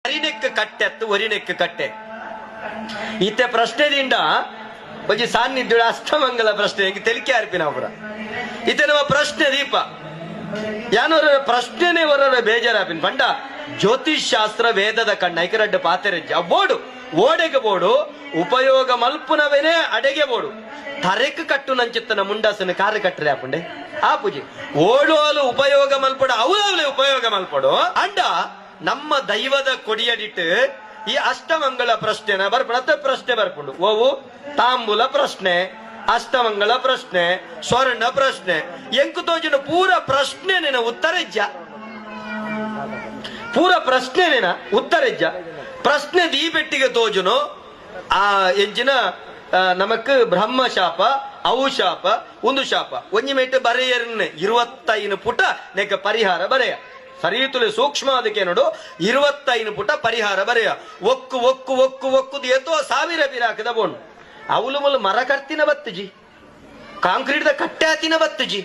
ಒರಿನೆಕ್ ಕಟ್ಟೆ ಅತ್ತು ಒರಿನೆಕ್ ಕಟ್ಟೆ ಇತ್ತೆ ಪ್ರಶ್ನೆದಿಂದ ಒಂಜಿ ಸಾನ್ನಿಧ್ಯ ಅಷ್ಟಮಂಗಲ ಪ್ರಶ್ನೆ ಹಿಂಗೆ ತೆಲಿಕೆ ಅರ್ಪಿನ ಪುರ ಇತ್ತೆ ನಮ್ಮ ಪ್ರಶ್ನೆ ದೀಪ ಯಾನವರ ಪ್ರಶ್ನೆನೇ ಹೊರ ಬೇಜಾರಾಪಿನ ಪಂಡ ಜ್ಯೋತಿಷ್ ಶಾಸ್ತ್ರ ವೇದದ ಕಣ್ಣ ಐಕರಡ್ಡ ಪಾತೆರಜ್ಜ ಬೋಡು ಓಡೆಗೆ ಬೋಡು ಉಪಯೋಗ ಮಲ್ಪುನವೇನೆ ಅಡೆಗೆ ಬೋಡು ತರೆಕ್ ಕಟ್ಟು ನಂಚಿತ್ತನ ಮುಂಡಾಸನ ಕಾರ್ಯ ಕಟ್ಟರೆ ಆಪುಂಡೆ ಆ ಪೂಜೆ ಓಡು ಹಾಲು ಉಪಯೋಗ ಮಲ್ಪಡು ಅವಲೇ ಉಪಯೋಗ ಮಲ್ಪಡು ಅಂಡ ನಮ್ಮ ದೈವದ ಕೊಡಿಯಡಿಟ್ಟು ಈ ಅಷ್ಟಮಂಗಳ ಪ್ರಶ್ನೆನ ಬರ್ಪಡ ಪ್ರಶ್ನೆ ಬರ್ಪುಂಡು ಓವು ತಾಂಬೂಲ ಪ್ರಶ್ನೆ ಅಷ್ಟಮಂಗಳ ಪ್ರಶ್ನೆ ಸ್ವರ್ಣ ಪ್ರಶ್ನೆ ಎಂಕು ತೋಜಿನ ಪೂರ ಪ್ರಶ್ನೆನ ಉತ್ತರಜ್ಜ ಪೂರ ಪ್ರಶ್ನೆನ ಉತ್ತರಜ್ಜ ಪ್ರಶ್ನೆ ದೀಪೆಟ್ಟಿಗೆ ತೋಜುನು ಆ ಎಂಚಿನ ನಮಕ್ ಬ್ರಹ್ಮ ಶಾಪ ಅವು ಶಾಪ ಒಂದು ಶಾಪ ಒಂಜಿ ಮೇಟ್ ಬರೆಯರ್ನೆ 25 ಪುಟ ನೆಕ ಪರಿಹಾರ ಬರೆಯ ಸರಿಯುತ್ತಲೆ ಸೂಕ್ಷ್ಮ ಅದಕ್ಕೆ ನೋಡು 25 ಪುಟ ಪರಿಹಾರ ಬರೆಯ ಒಕ್ಕು ಒಕ್ಕು ಒಕ್ಕು ಒಕ್ಕುದು ಎತ್ತೋ 1000 ಬಿರಾಕದ ಬೋಣು ಅವಳು ಮುಲು ಮರ ಕರ್ತಿನ ಬತ್ತಜಿ ಕಾಂಕ್ರೀಟ್ ದ ಕಟ್ಟೆ ಹಾತಿನ ಬತ್ತಜಿ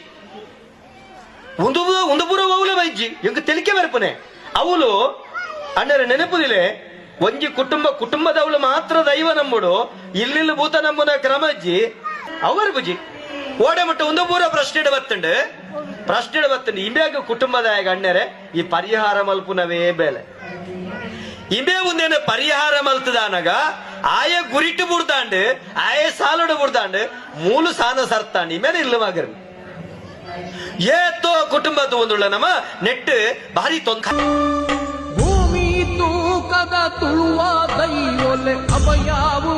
ಒಂದು ಪೂರ ಅವಲ ಬೈಜಿ ಎಂಗ ತೆಲಿಕೆ ಬರ್ಪನೆ ಅವಳು ಅಣ್ಣರ ನೆನಪುದಿಲೆ ಒಂಜಿ ಕುಟುಂಬದವಳು ಮಾತ್ರ ದೈವ ನಂಬುಡು ಇಲ್ಲಿಲ್ಲ ಭೂತ ನಂಬುನ ಕ್ರಮಜ್ಜಿ ಅವರ್ ಬುಜಿ ಓಡೆ ಮಟ್ಟ ಒಂದು ಪೂರ ಪ್ರಶ್ನೆ ಬತ್ತಂಡು ಇಂಬ್ಯಾಗ ಕುಟುಂಬದಾಯ ಅಣ್ಣರೆ ಈ ಪರಿಹಾರ ಮಲ್ಪುನವೇ ಬೇಲೆ ಇಂಬೇ ಒಂದೇನ ಪರಿಹಾರ ಮಲ್ತದಾನಗ ಆಯ ಗುರಿಟ್ಟು ಬುಡ್ದಾಂಡು ಆಯ ಸಾಲಡು ಬುಡ್ದಾಂಡು ಮೂಲು ಸಾನ ಸರ್ತಾಂಡು ಇಮೇಲೆ ಇಲ್ಲವಾಗರ್ ಏತೋ ಕುಟುಂಬದ ಒಂದುಳ್ಳ ನಮ್ಮ ನೆಟ್ಟು ಭಾರಿ ತೊಂದ ಭೂಮಿ ತೂಕದ ತುಳುವ ದೈವೊಲೆ ಅಭಯಾವು